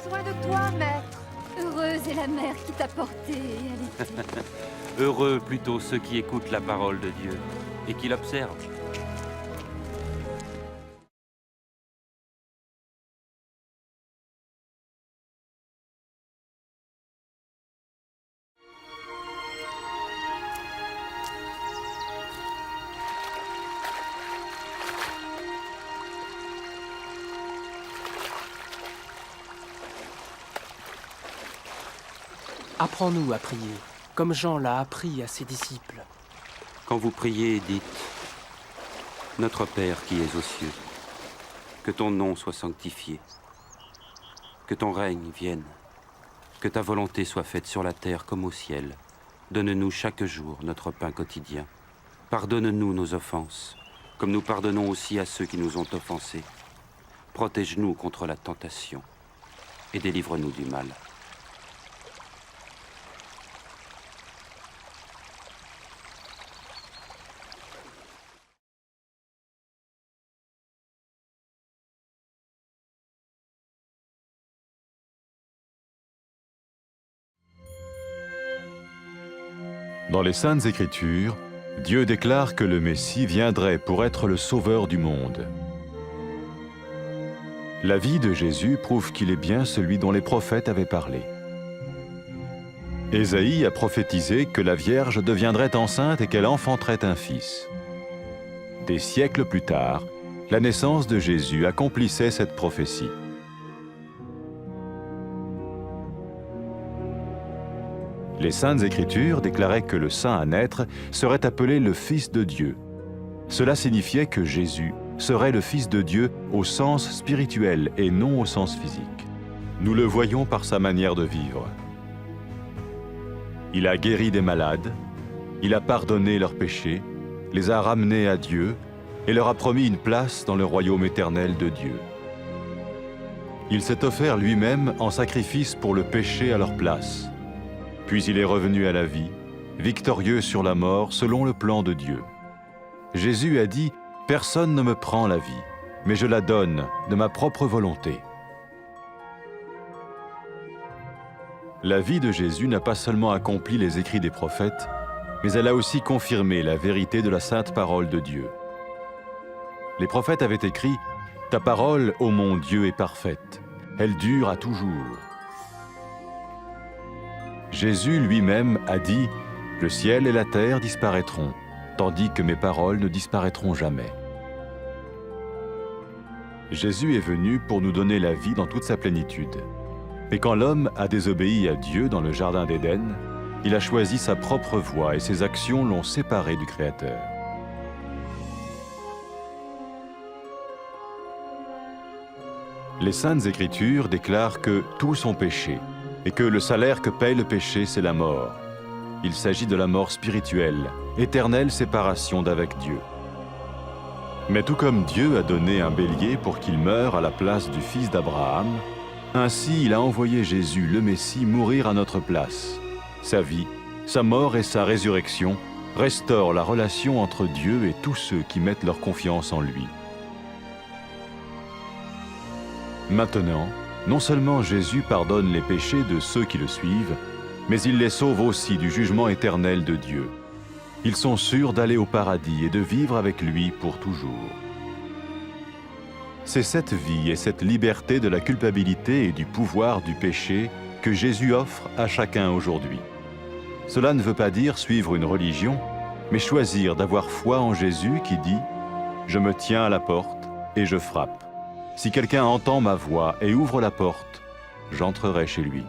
besoin de toi, maître. Heureuse est la mère qui t'a porté et allaitée. Heureux plutôt ceux qui écoutent la parole de Dieu et qui l'observent. Apprends-nous à prier, comme Jean l'a appris à ses disciples. Quand vous priez, dites « Notre Père qui es aux cieux, que ton nom soit sanctifié, que ton règne vienne, que ta volonté soit faite sur la terre comme au ciel. Donne-nous chaque jour notre pain quotidien. Pardonne-nous nos offenses, comme nous pardonnons aussi à ceux qui nous ont offensés. Protège-nous contre la tentation et délivre-nous du mal. » Dans les Saintes Écritures, Dieu déclare que le Messie viendrait pour être le sauveur du monde. La vie de Jésus prouve qu'il est bien celui dont les prophètes avaient parlé. Ésaïe a prophétisé que la Vierge deviendrait enceinte et qu'elle enfanterait un fils. Des siècles plus tard, la naissance de Jésus accomplissait cette prophétie. Les Saintes Écritures déclaraient que le saint à naître serait appelé le Fils de Dieu. Cela signifiait que Jésus serait le Fils de Dieu au sens spirituel et non au sens physique. Nous le voyons par sa manière de vivre. Il a guéri des malades, il a pardonné leurs péchés, les a ramenés à Dieu et leur a promis une place dans le royaume éternel de Dieu. Il s'est offert lui-même en sacrifice pour le péché à leur place. Puis il est revenu à la vie, victorieux sur la mort selon le plan de Dieu. Jésus a dit « Personne ne me prend la vie, mais je la donne de ma propre volonté. » La vie de Jésus n'a pas seulement accompli les écrits des prophètes, mais elle a aussi confirmé la vérité de la sainte parole de Dieu. Les prophètes avaient écrit « Ta parole, ô mon Dieu, est parfaite, elle dure à toujours. » Jésus lui-même a dit « Le ciel et la terre disparaîtront, tandis que mes paroles ne disparaîtront jamais. » Jésus est venu pour nous donner la vie dans toute sa plénitude. Et quand l'homme a désobéi à Dieu dans le jardin d'Éden, il a choisi sa propre voie et ses actions l'ont séparé du Créateur. Les Saintes Écritures déclarent que tous ont péché et que le salaire que paye le péché, c'est la mort. Il s'agit de la mort spirituelle, éternelle séparation d'avec Dieu. Mais tout comme Dieu a donné un bélier pour qu'il meure à la place du fils d'Abraham, ainsi il a envoyé Jésus, le Messie, mourir à notre place. Sa vie, sa mort et sa résurrection restaurent la relation entre Dieu et tous ceux qui mettent leur confiance en lui. Maintenant, non seulement Jésus pardonne les péchés de ceux qui le suivent, mais il les sauve aussi du jugement éternel de Dieu. Ils sont sûrs d'aller au paradis et de vivre avec lui pour toujours. C'est cette vie et cette liberté de la culpabilité et du pouvoir du péché que Jésus offre à chacun aujourd'hui. Cela ne veut pas dire suivre une religion, mais choisir d'avoir foi en Jésus qui dit « Je me tiens à la porte et je frappe. Si quelqu'un entend ma voix et ouvre la porte, j'entrerai chez lui. »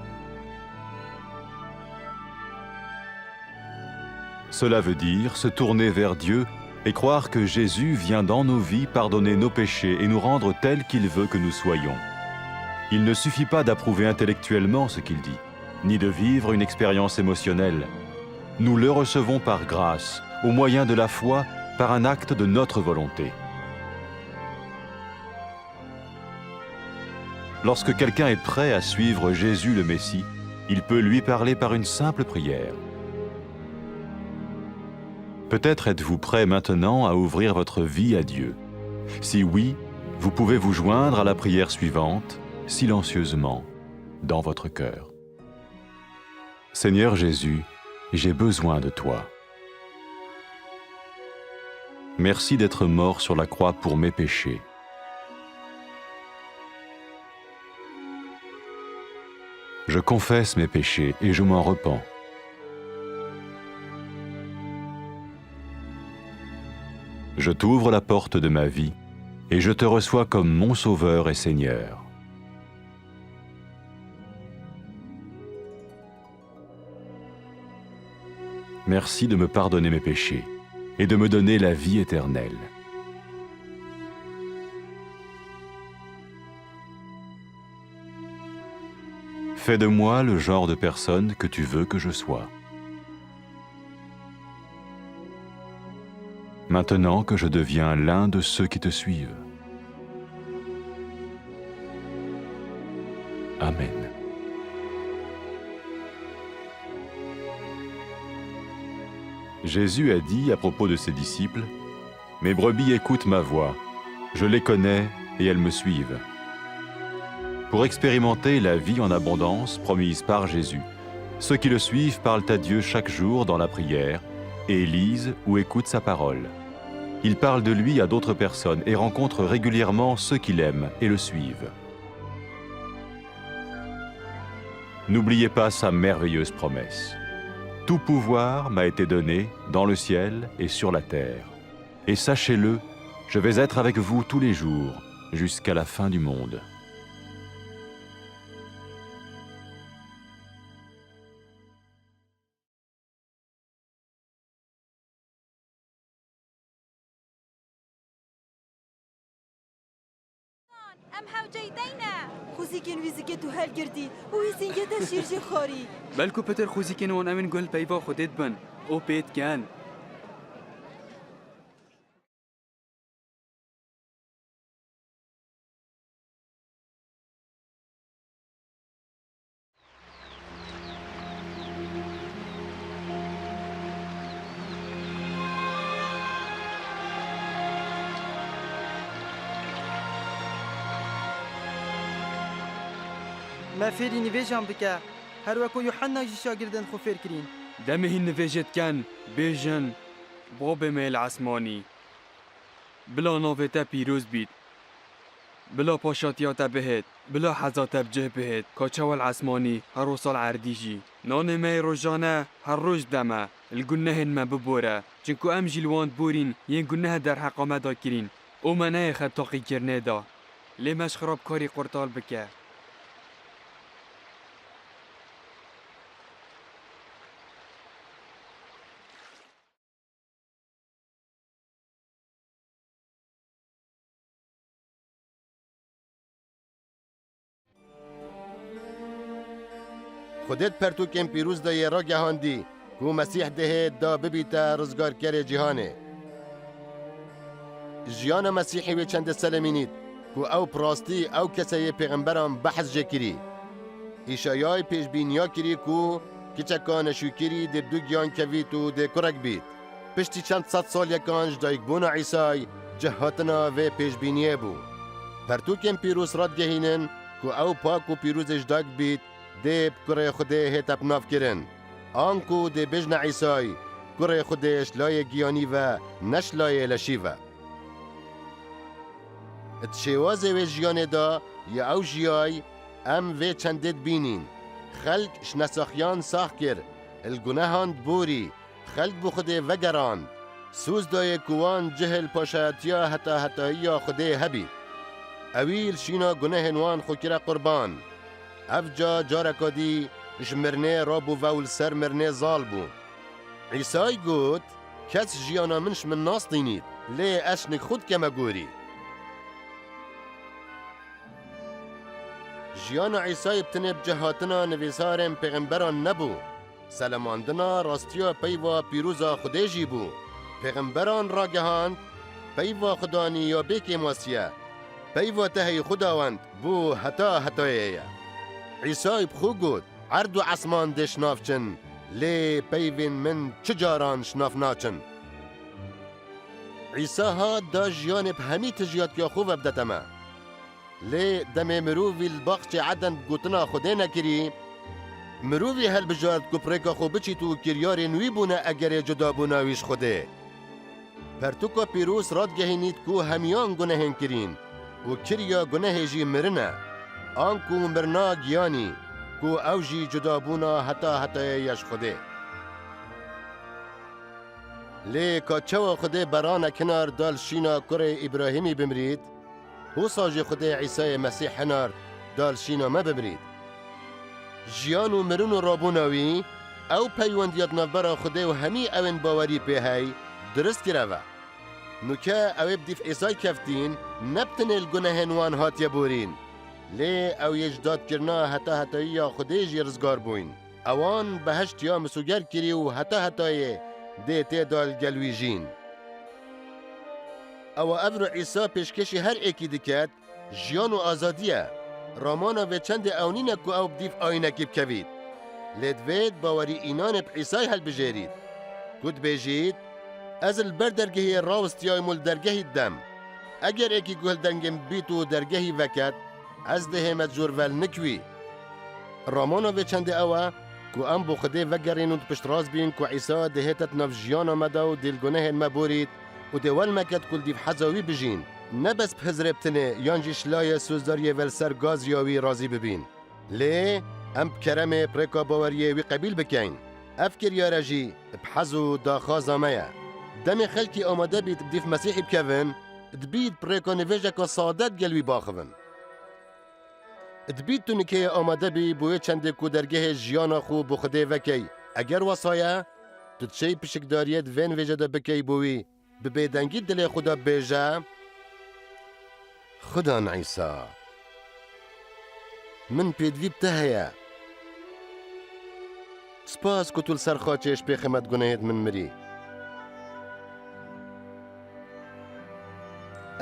Cela veut dire se tourner vers Dieu et croire que Jésus vient dans nos vies pardonner nos péchés et nous rendre tels qu'il veut que nous soyons. Il ne suffit pas d'approuver intellectuellement ce qu'il dit, ni de vivre une expérience émotionnelle. Nous le recevons par grâce, au moyen de la foi, par un acte de notre volonté. Lorsque quelqu'un est prêt à suivre Jésus le Messie, il peut lui parler par une simple prière. Peut-être êtes-vous prêt maintenant à ouvrir votre vie à Dieu. Si oui, vous pouvez vous joindre à la prière suivante, silencieusement. dans votre cœur. Seigneur Jésus, j'ai besoin de toi. Merci d'être mort sur la croix pour mes péchés. Je confesse mes péchés et je m'en repens. Je t'ouvre la porte de ma vie et je te reçois comme mon Sauveur et Seigneur. Merci de me pardonner mes péchés et de me donner la vie éternelle. Fais de moi le genre de personne que tu veux que je sois. Maintenant que je deviens l'un de ceux qui te suivent. Amen. Jésus a dit à propos de ses disciples, « Mes brebis écoutent ma voix, je les connais et elles me suivent. » Pour expérimenter la vie en abondance promise par Jésus, ceux qui le suivent parlent à Dieu chaque jour dans la prière et lisent ou écoutent sa parole. Ils parlent de lui à d'autres personnes et rencontrent régulièrement ceux qui l'aiment et le suivent. N'oubliez pas sa merveilleuse promesse. Tout pouvoir m'a été donné dans le ciel et sur la terre. Et sachez-le, je vais être avec vous tous les jours, jusqu'à la fin du monde. ام حوجيدينا خوزیکن ویزیکت و هل گردی و ویزینگت شیرجی خاری بلکو پتر خوزی کنون امین گل پیوا خودت بن او پیت کن ما فێری نوێژان بکە هەروەکو یوحەنا ژی شاگردن خۆ فێرکرین دمه نویجت کن بیجن بۆ بمێل عسمانی بلا ناوێتە پیرۆز بیت بلا پاشاتیاتە بهێت بلا حەزاتە بجێ بهێت کاچەوەل عسمانی هەرۆ ساڵ عەردیژی نانێمەی ڕۆژانە هەر ڕۆژ دەمە الگونەهێنمە ببۆرە چونکو ئەم ژیلواند بورین یەن گونەهە دەرحەقامەدا کرین ئەومە نەیەخە تاقیکردنێدا لێمەش خراپکاری قورتال بکە خودت پرتوکن پیروز دا یه را گهاندی که مسیح دهید دا ببیتا رزگارگر جهانه جیان مسیحی و چند سلمینید که او پراستی او کسی پیغمبران بحث جکری ایشایای پیش بینیا کری که کچکان شوکری در دو گیان کوید و در کرک بید پشتی چند صد سال یکانج دا یکبون عیسای جهاتنا و پیش بینیه بو پرتوکن پیروز راد گهینن که او پاک و پیروزش داگ بید دیب کره خوده هتب ناف کرن آنکو دی بجن عیسای کره خودش لای گیانی و نش لای لشیوه اتشوازه و جیانه دا یا او جیای ام و چندت بینین خلق شنساخیان ساخ کر الگناهان بوری خلق بو خوده وگران سوز دای کوان جهل پاشاتیا حتا خوده هبی اویل شینا گناه نوان خوکره قربان افجا جارکادی جمرنه رابو وول سر مرنه زال بو عیسای گوت کس جیانا منش من ناس دینید لی اشنک خود کما گوری جیانا عیسای بتنب جهاتنا نویسارم پیغمبران نبو سلماندنا راستیا پیوا پیروزا خوده جی بو پیغمبران را گهاند پیوا خدانی یا بیک ماسیه پیوا تهی خداوند بو حتایه عیسای بخو گود عرض و عصمان ده شنافچن لی پیوین من چجاران شناف ناچن عیسی ها دا جیان به همی تجیات که خوب بدتما لێ دەمێ مرۆڤی بەخشی عەدەن گوتنا خودێ نەکری مرۆڤی هەلبژارد کو پرێکا خۆ بچیت و کریارێ نوی بوونە ئەگەرێ جودابووناویش خودێ پەرتوکا پیرۆز ڕادگەهێنیت کو هەمیان گونەهێن کرین و کریا گونەهێ jî mirine an ku mirna giyanî ku ew jî cudabûna heta hetayê yeş xwedê lê ka çawa xwedê berana kinar dal şîna kurê İbrahîmî bimrît hûsa jî xwedê Îsayê Mesîh hinar dal şîna me bimrît jiyan û mirin û rabûna wî ew peywendiyat navbera xwedê û hemî ewên bawerî pê hey dirist kireve nuke ew ê bi dîv Îsay keftîn nebtinê li gunehên wan hatiye borîn lê ew yê ji dadkirina heta hetayiya xwedê jî rizgar bûyn ewan beheşt ya misûger kirî û heta hetayê dê têda li gel wî jîn ewa ev ro Îsa pêşkeşî her êkî diket jiyan û azadî ye ramana vê çendê ew nîne ku ew bi dîv ayînekî bikevît lê divê bawerî înanê bi Îsay helbijêrît ku dibêjît ez li ber dergehê rawistiyayim û li dergehî dem eger êkî guhil dengên bît û dergehî veket ez dihê me jorvel nikwî ramana vê çendê ew e ku em bo Xwedê vegerên û pişt rast bîn ku Îsa dihêtet nav jiyana me da û dê li gunehên me borît û dê wel meket ku li dîv heza wî bijîn ne bes bi hizrê bitinê yan jî şilayê sozdariyê vel ser gaziya wî razî bibîn lê em bi keremê pirêka baweriyê wî qebîl bikin ev kiryare jî bi hez û daxwaza me ye demê xelkî amade bît bi dîv Mesîhê bikevin dibît pirêka nivêjeka sadet gel wî baxivin dibît tu nikeyê amade bî bû wê çendê ku dergehê jiyana xwe bi Xwedê vekey eger wasaye tu çey pişikdariyê di vê nivêje de bikey bû wî bi bêdengî dilê xwe de bêje Xudan Îsa min pêdivî bi te heye spas ku tu li ser xaçê ji pêxê me di gunehên min mirî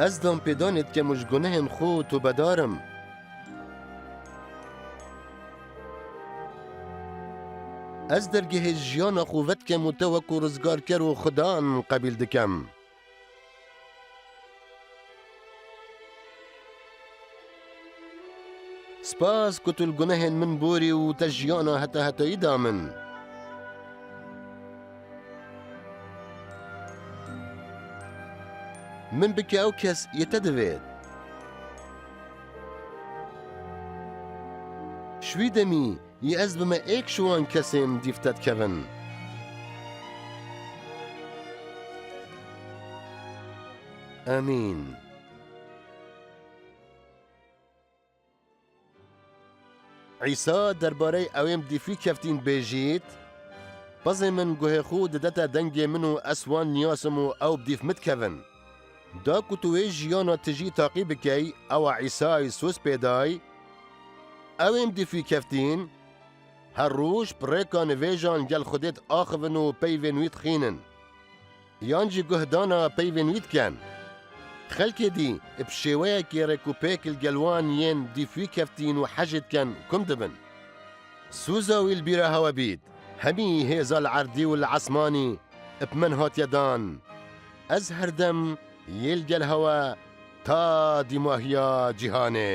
ez dam pêdanê dikem û ji gunehên xwe tu bedarim ez dergehê jiyana xwe vedikem û te wekû rizgarker û Xudan qebîl dikem spas ku tu li gunehên min borî û te jiyana heta hetayî da min min bike ew kes yê te divêt şwî demî yê ez bime êk ji wan kesên dîv te dikevin Amîn Îsa derbarê ewên dîfî keftîn bêjît pezê min guhê xwe didete dengê min û ez wan niyasim û ew bi dîv min dikevin da ku tu wê jiyana tijî taqî bikey ewa Îsayê soz pêday ewên dîfî keftîn her roj pirêka nivêjan gel Xwedê axivin û peyvên wî dixînin yan jî guhdana peyvên wî dikin xelkê dî bi şêweyekê rekûpêkil gel wan yên dîfî keftîn û hejê dikin kum dibin sûza wî li bîra hewe bît hemî hêza li erdî û li esmanî bi min hatiye dan ez her dem yê li gel hewe ta dîmahiya cîhanê